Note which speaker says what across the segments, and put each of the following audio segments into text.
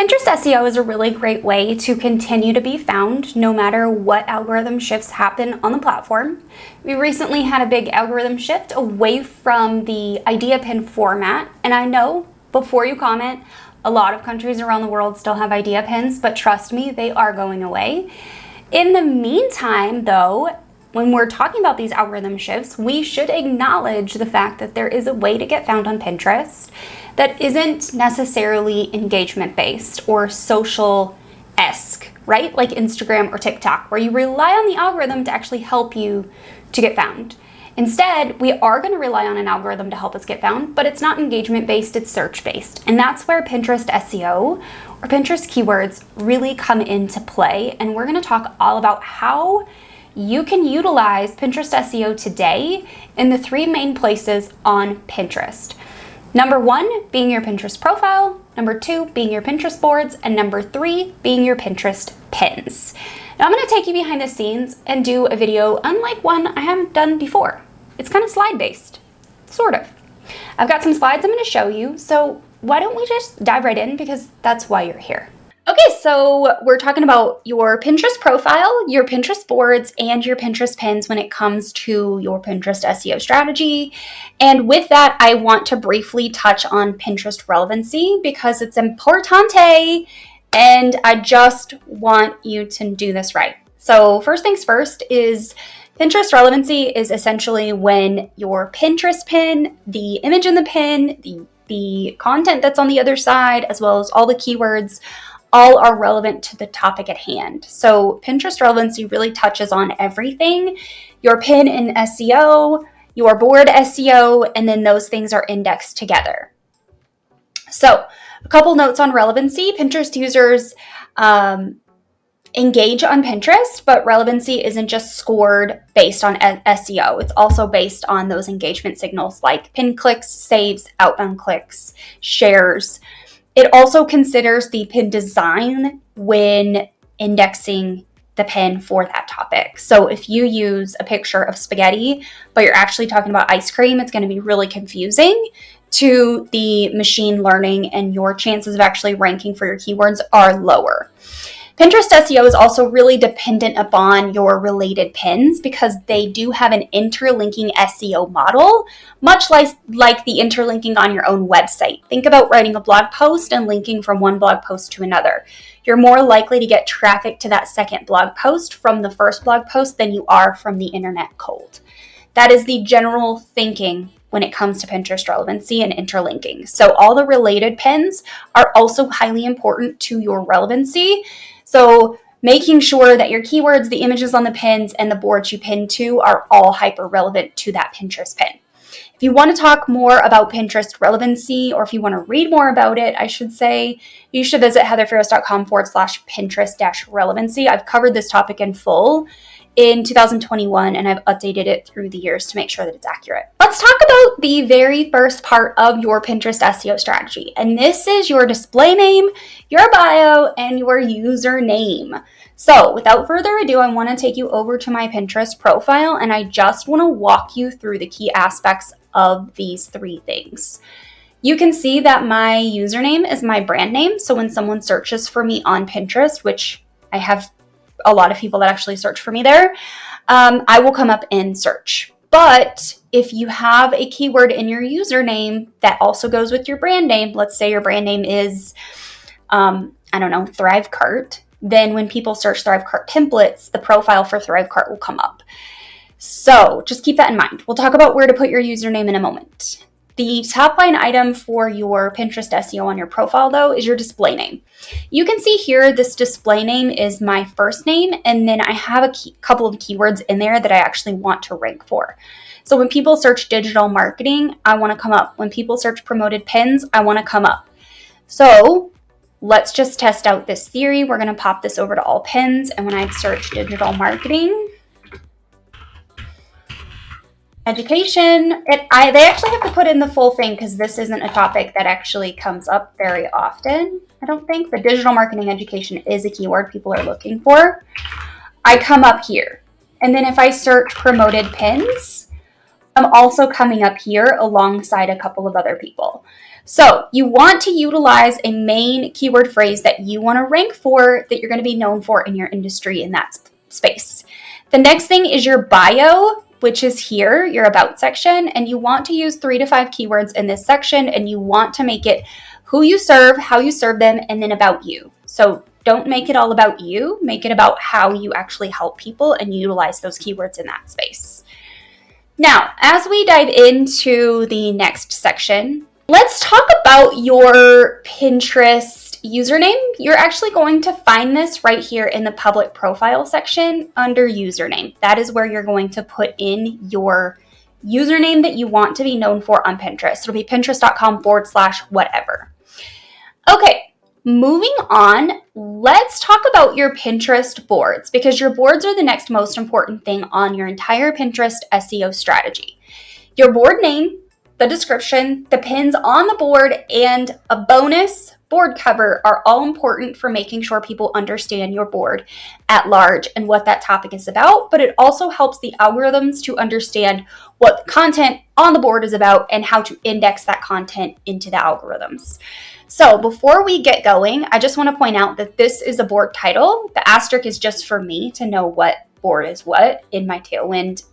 Speaker 1: Pinterest SEO is a really great way to continue to be found no matter what algorithm shifts happen on the platform. We recently had a big algorithm shift away from the idea pin format, and I know before you comment, a lot of countries around the world still have idea pins, but trust me, they are going away. In the meantime, though, when we're talking about these algorithm shifts, we should acknowledge the fact that there is a way to get found on Pinterest that isn't necessarily engagement-based or social-esque, right? Like Instagram or TikTok, where you rely on the algorithm to actually help you to get found. Instead, we are going to rely on an algorithm to help us get found, but it's not engagement-based, it's search-based. And that's where Pinterest SEO or Pinterest keywords really come into play. And we're going to talk all about how you can utilize Pinterest SEO today in the three main places on Pinterest. Number one, being your Pinterest profile. Number two, being your Pinterest boards. And number three, being your Pinterest pins. Now I'm going to take you behind the scenes and do a video unlike one I haven't done before. It's kind of slide-based, sort of. I've got some slides I'm going to show you, so why don't we just dive right in, because that's why you're here. Okay, so we're talking about your Pinterest profile, your Pinterest boards, and your Pinterest pins when it comes to your Pinterest SEO strategy. And with that, I want to briefly touch on Pinterest relevancy because it's importante, and I just want you to do this right. So first things first is Pinterest relevancy is essentially when your Pinterest pin, the image in the pin, the content that's on the other side, as well as all the keywords, all are relevant to the topic at hand. So Pinterest relevancy really touches on everything. Your pin in SEO, your board SEO, and then those things are indexed together. So a couple notes on relevancy. Pinterest users engage on Pinterest, but relevancy isn't just scored based on SEO. It's also based on those engagement signals like pin clicks, saves, outbound clicks, shares. It also considers the pin design when indexing the pin for that topic. So if you use a picture of spaghetti, but you're actually talking about ice cream, it's going to be really confusing to the machine learning, and your chances of actually ranking for your keywords are lower. Pinterest SEO is also really dependent upon your related pins because they do have an interlinking SEO model, much like the interlinking on your own website. Think about writing a blog post and linking from one blog post to another. You're more likely to get traffic to that second blog post from the first blog post than you are from the internet cold. That is the general thinking when it comes to Pinterest relevancy and interlinking. So all the related pins are also highly important to your relevancy. So making sure that your keywords, the images on the pins, and the boards you pin to are all hyper relevant to that Pinterest pin. If you want to talk more about Pinterest relevancy, or if you want to read more about it, I should say, you should visit heatherfarris.com/Pinterest-relevancy. I've covered this topic in full in 2021, and I've updated it through the years to make sure that it's accurate. Let's talk about the very first part of your Pinterest SEO strategy, and this is your display name, your bio, and your username. So without further ado, I want to take you over to my Pinterest profile, and I just want to walk you through the key aspects of these three things. You can see that my username is my brand name, so when someone searches for me on Pinterest, which I have a lot of people that actually search for me there, I will come up in search. But if you have a keyword in your username that also goes with your brand name, let's say your brand name is, Thrivecart, then when people search Thrivecart templates, the profile for Thrivecart will come up. So just keep that in mind. We'll talk about where to put your username in a moment. The top line item for your Pinterest SEO on your profile, though, is your display name. You can see here this display name is my first name, and then I have a couple of keywords in there that I actually want to rank for. So when people search digital marketing, I want to come up. When people search promoted pins, I want to come up. So let's just test out this theory. We're going to pop this over to all pins, and when I search digital marketing, education, they actually have to put in the full thing because this isn't a topic that actually comes up very often, I don't think, but digital marketing education is a keyword people are looking for. I come up here, and then if I search promoted pins, I'm also coming up here alongside a couple of other people. So you want to utilize a main keyword phrase that you want to rank for, that you're going to be known for in your industry in that space. The next thing is your bio, which is here, your about section, and you want to use 3 to 5 keywords in this section, and you want to make it who you serve, how you serve them, and then about you. So don't make it all about you, make it about how you actually help people and utilize those keywords in that space. Now, as we dive into the next section, let's talk about your Pinterest username. You're actually going to find this right here in the public profile section under username. That is where you're going to put in your username that you want to be known for on Pinterest. It'll be pinterest.com/whatever. Okay, moving on, let's talk about your Pinterest boards, because your boards are the next most important thing on your entire Pinterest SEO strategy. Your board name, the description, the pins on the board, and a bonus board cover are all important for making sure people understand your board at large and what that topic is about, but it also helps the algorithms to understand what the content on the board is about and how to index that content into the algorithms. So before we get going, I just want to point out that this is a board title. The asterisk is just for me to know what board is what in my Tailwind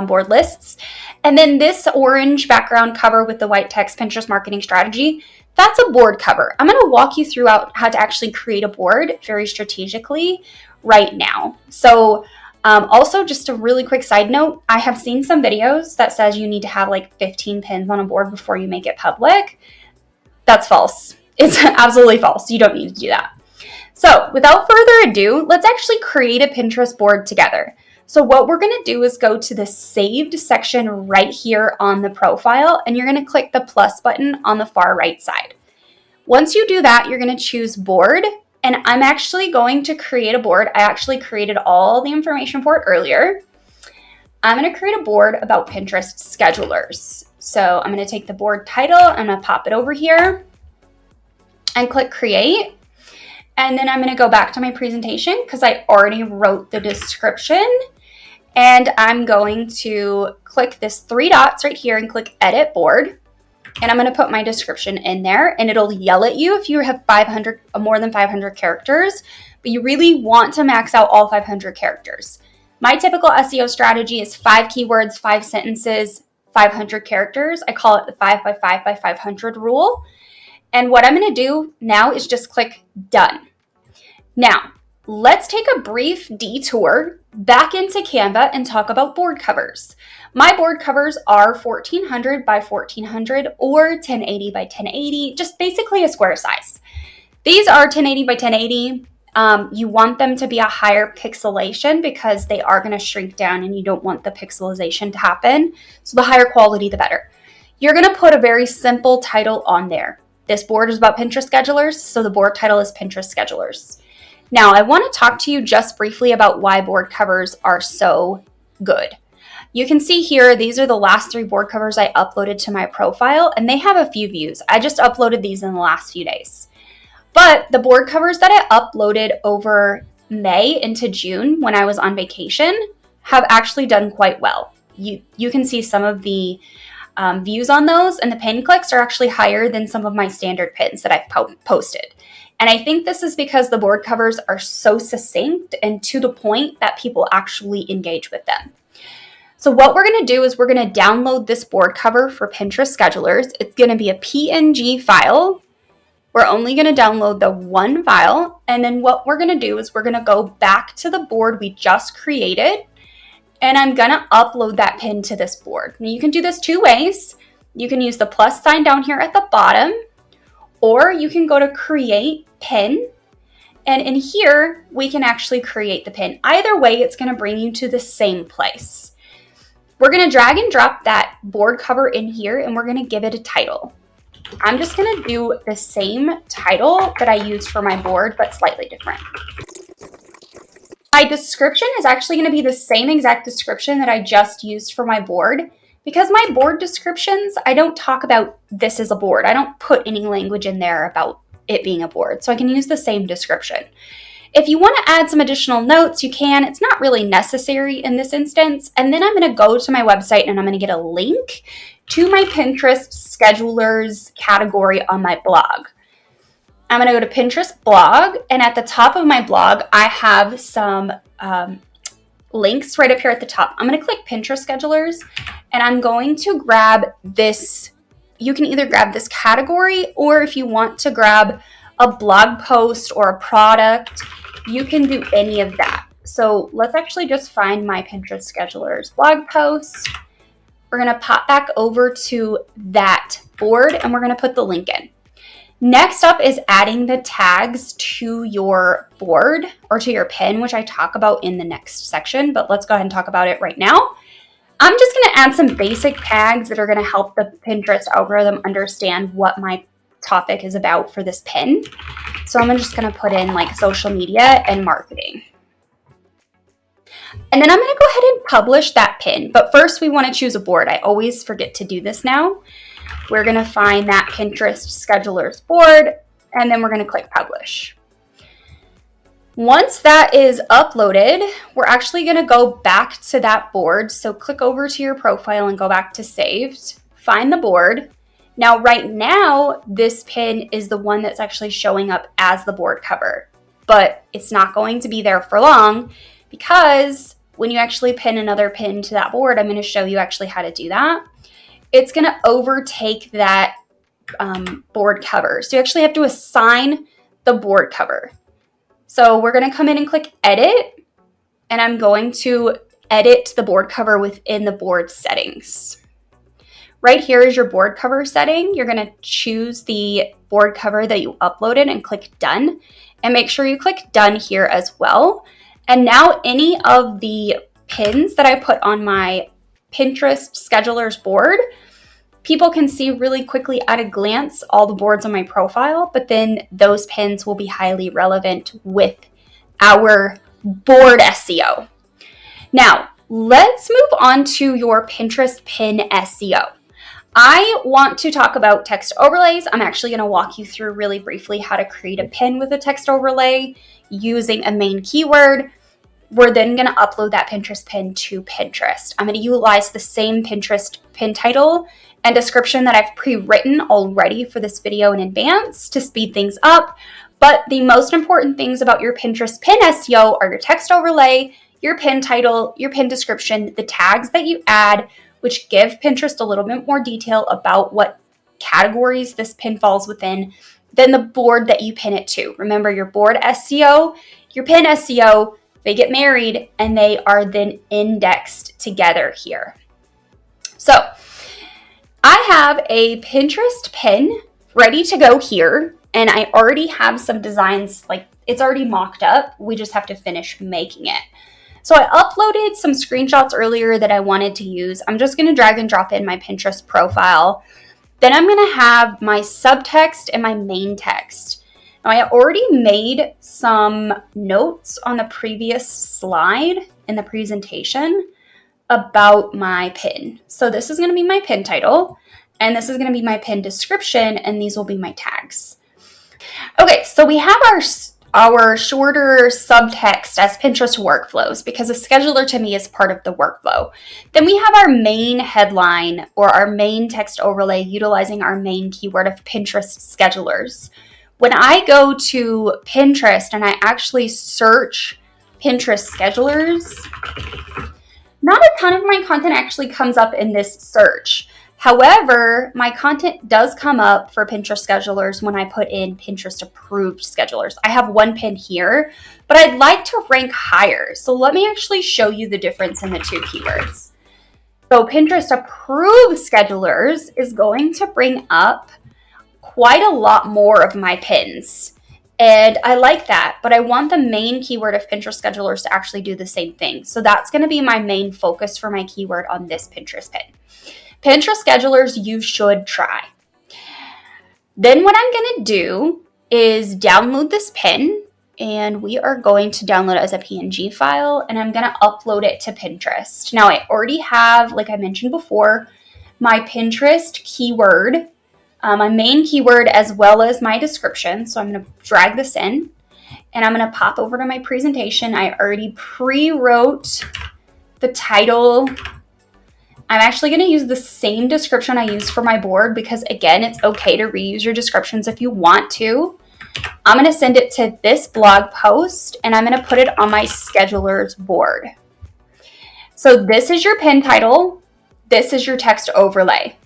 Speaker 1: board lists. And then this orange background cover with the white text, Pinterest marketing strategy, that's a board cover. I'm going to walk you through how to actually create a board very strategically right now. So also, just a really quick side note, I have seen some videos that says you need to have like 15 pins on a board before you make it public. That's false. It's absolutely false. You don't need to do that. So without further ado, let's actually create a Pinterest board together. So what we're going to do is go to the saved section right here on the profile, and you're going to click the plus button on the far right side. Once you do that, you're going to choose board, and I'm actually going to create a board. I actually created all the information for it earlier. I'm going to create a board about Pinterest schedulers. So I'm going to take the board title, I'm going to pop it over here and click create. And then I'm going to go back to my presentation because I already wrote the description. And I'm going to click this 3 dots right here and click edit board. And I'm going to put my description in there, and it'll yell at you if you have more than 500 characters, but you really want to max out all 500 characters. My typical SEO strategy is 5 keywords, 5 sentences, 500 characters. I call it the 5 by 5 by 500 rule. And what I'm going to do now is just click done. Now, let's take a brief detour back into Canva and talk about board covers. My board covers are 1400 by 1400 or 1080 by 1080, just basically a square size. These are 1080 by 1080. You want them to be a higher pixelation because they are going to shrink down and you don't want the pixelization to happen. So the higher quality, the better. You're going to put a very simple title on there. This board is about Pinterest schedulers, so the board title is Pinterest schedulers. Now, I want to talk to you just briefly about why board covers are so good. You can see here, these are the last 3 board covers I uploaded to my profile, and they have a few views. I just uploaded these in the last few days. But the board covers that I uploaded over May into June when I was on vacation have actually done quite well. You can see some of the views on those, and the pin clicks are actually higher than some of my standard pins that I've posted. And I think this is because the board covers are so succinct and to the point that people actually engage with them. So what we're going to do is we're going to download this board cover for Pinterest schedulers. It's going to be a PNG file. We're only going to download the 1 file. And then what we're going to do is we're going to go back to the board we just created. And I'm going to upload that pin to this board. Now you can do this 2 ways. You can use the plus sign down here at the bottom, or you can go to create pin. And in here, we can actually create the pin. Either way, it's going to bring you to the same place. We're going to drag and drop that board cover in here, and we're going to give it a title. I'm just going to do the same title that I used for my board, but slightly different. My description is actually going to be the same exact description that I just used for my board. Because my board descriptions, I don't talk about this as a board. I don't put any language in there about it being a board. So I can use the same description. If you want to add some additional notes, you can. It's not really necessary in this instance. And then I'm going to go to my website and I'm going to get a link to my Pinterest schedulers category on my blog. I'm going to go to Pinterest blog, and at the top of my blog, I have some links right up here at the top. I'm going to click Pinterest schedulers, and I'm going to grab this. You can either grab this category, or if you want to grab a blog post or a product, you can do any of that. So let's actually just find my Pinterest schedulers blog post. We're going to pop back over to that board, and we're going to put the link in. Next up is adding the tags to your board or to your pin, which I talk about in the next section, but let's go ahead and talk about it right now. I'm just going to add some basic tags that are going to help the Pinterest algorithm understand what my topic is about for this pin. So I'm just going to put in like social media and marketing. And then I'm going to go ahead and publish that pin. But first we want to choose a board. I always forget to do this now. We're going to find that Pinterest schedulers board, and then we're going to click publish. Once that is uploaded, we're actually going to go back to that board. So click over to your profile and go back to saved, find the board. Now, right now, this pin is the one that's actually showing up as the board cover, but it's not going to be there for long because when you actually pin another pin to that board, I'm going to show you actually how to do that. It's going to overtake that board cover. So you actually have to assign the board cover. So we're going to come in and click edit, and I'm going to edit the board cover within the board settings. Right here is your board cover setting. You're going to choose the board cover that you uploaded and click done, and make sure you click done here as well. And now any of the pins that I put on my Pinterest schedulers board, people can see really quickly at a glance all the boards on my profile, but then those pins will be highly relevant with our board SEO. Now, let's move on to your Pinterest pin SEO. I want to talk about text overlays. I'm actually going to walk you through really briefly how to create a pin with a text overlay using a main keyword. We're then going to upload that Pinterest pin to Pinterest. I'm going to utilize the same Pinterest pin title and description that I've pre-written already for this video in advance to speed things up. But the most important things about your Pinterest pin SEO are your text overlay, your pin title, your pin description, the tags that you add, which give Pinterest a little bit more detail about what categories this pin falls within, then the board that you pin it to. Remember, your board SEO, your pin SEO, they get married and they are then indexed together here. So I have a Pinterest pin ready to go here, and I already have some designs, like it's already mocked up. We just have to finish making it. So I uploaded some screenshots earlier that I wanted to use. I'm just going to drag and drop in my Pinterest profile. Then I'm going to have my subtext and my main text. Now, I already made some notes on the previous slide in the presentation about my pin. So this is going to be my pin title, and this is going to be my pin description, and these will be my tags. Okay, so we have our shorter subtext as Pinterest workflows, because a scheduler to me is part of the workflow. Then we have our main headline or our main text overlay utilizing our main keyword of Pinterest schedulers. When I go to Pinterest and I actually search Pinterest schedulers, not a ton of my content actually comes up in this search. However, my content does come up for Pinterest schedulers when I put in Pinterest approved schedulers. I have one pin here, but I'd like to rank higher. So let me actually show you the difference in the two keywords. So Pinterest approved schedulers is going to bring up quite a lot more of my pins. And I like that, but I want the main keyword of Pinterest schedulers to actually do the same thing. So that's going to be my main focus for my keyword on this Pinterest pin. Pinterest schedulers you should try. Then what I'm going to do is download this pin, and we are going to download it as a PNG file, and I'm going to upload it to Pinterest. Now I already have, like I mentioned before, my Pinterest keyword, my main keyword, as well as my description. So I'm going to drag this in, and I'm going to pop over to my presentation. I already pre-wrote the title. I'm actually going to use the same description I used for my board because, again, it's okay to reuse your descriptions if you want to. I'm going to send it to this blog post, and I'm going to put it on my scheduler's board. So this is your pin title. This is your text overlay.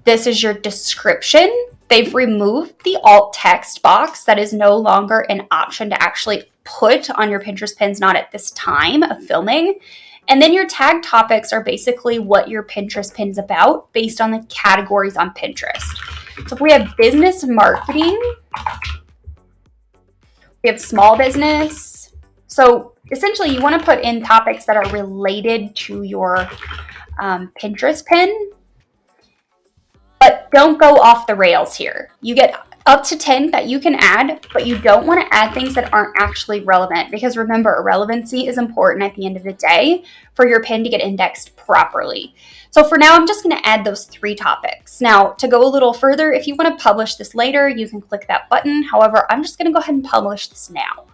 Speaker 1: This is your description. They've removed the alt text box. That is no longer an option to actually put on your Pinterest pins, not at this time of filming. And then your tag topics are basically what your Pinterest pin's about based on the categories on Pinterest. So if we have business marketing, we have small business. So essentially you want to put in topics that are related to your Pinterest pin, but don't go off the rails here. You get up to 10 that you can add, but you don't want to add things that aren't actually relevant, because remember, relevancy is important at the end of the day for your pin to get indexed properly. So for now, I'm just going to add those 3 topics. Now, to go a little further, if you want to publish this later, you can click that button. However, I'm just going to go ahead and publish this now.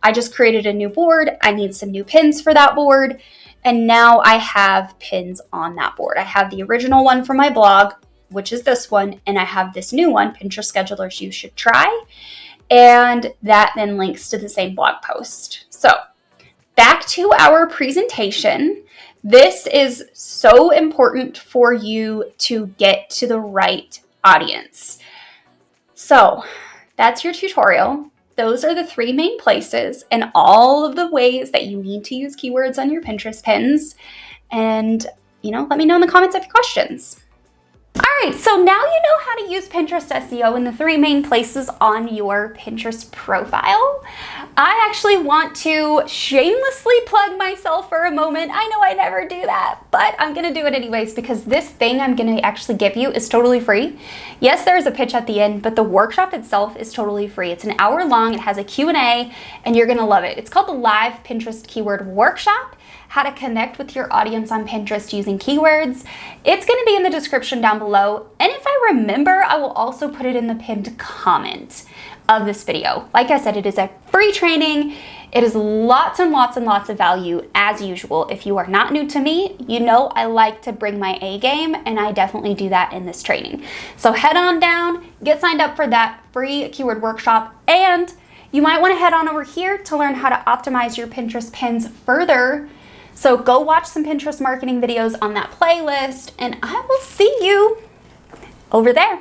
Speaker 1: I just created a new board. I need some new pins for that board. And now I have pins on that board. I have the original one from my blog, which is this one, and I have this new one, Pinterest Schedulers You Should Try, and that then links to the same blog post. So back to our presentation. This is so important for you to get to the right audience. So that's your tutorial. Those are the 3 main places and all of the ways that you need to use keywords on your Pinterest pins. And, let me know in the comments if you have questions. All right, so now you know how to use Pinterest SEO in the 3 main places on your Pinterest profile. I actually want to shamelessly plug myself for a moment. I know I never do that, but I'm gonna do it anyways because this thing I'm gonna actually give you is totally free. Yes, there is a pitch at the end, but the workshop itself is totally free. It's an hour long, it has a Q&A, and you're gonna love it. It's called the Live Pinterest Keyword Workshop. How to connect with your audience on Pinterest using keywords. It's going to be in the description down below. And if I remember, I will also put it in the pinned comment of this video. Like I said, it is a free training. It is lots and lots and lots of value as usual. If you are not new to me, you know I like to bring my A game, and I definitely do that in this training. So head on down, get signed up for that free keyword workshop, and you might want to head on over here to learn how to optimize your Pinterest pins further. So go watch some Pinterest marketing videos on that playlist, and I will see you over there.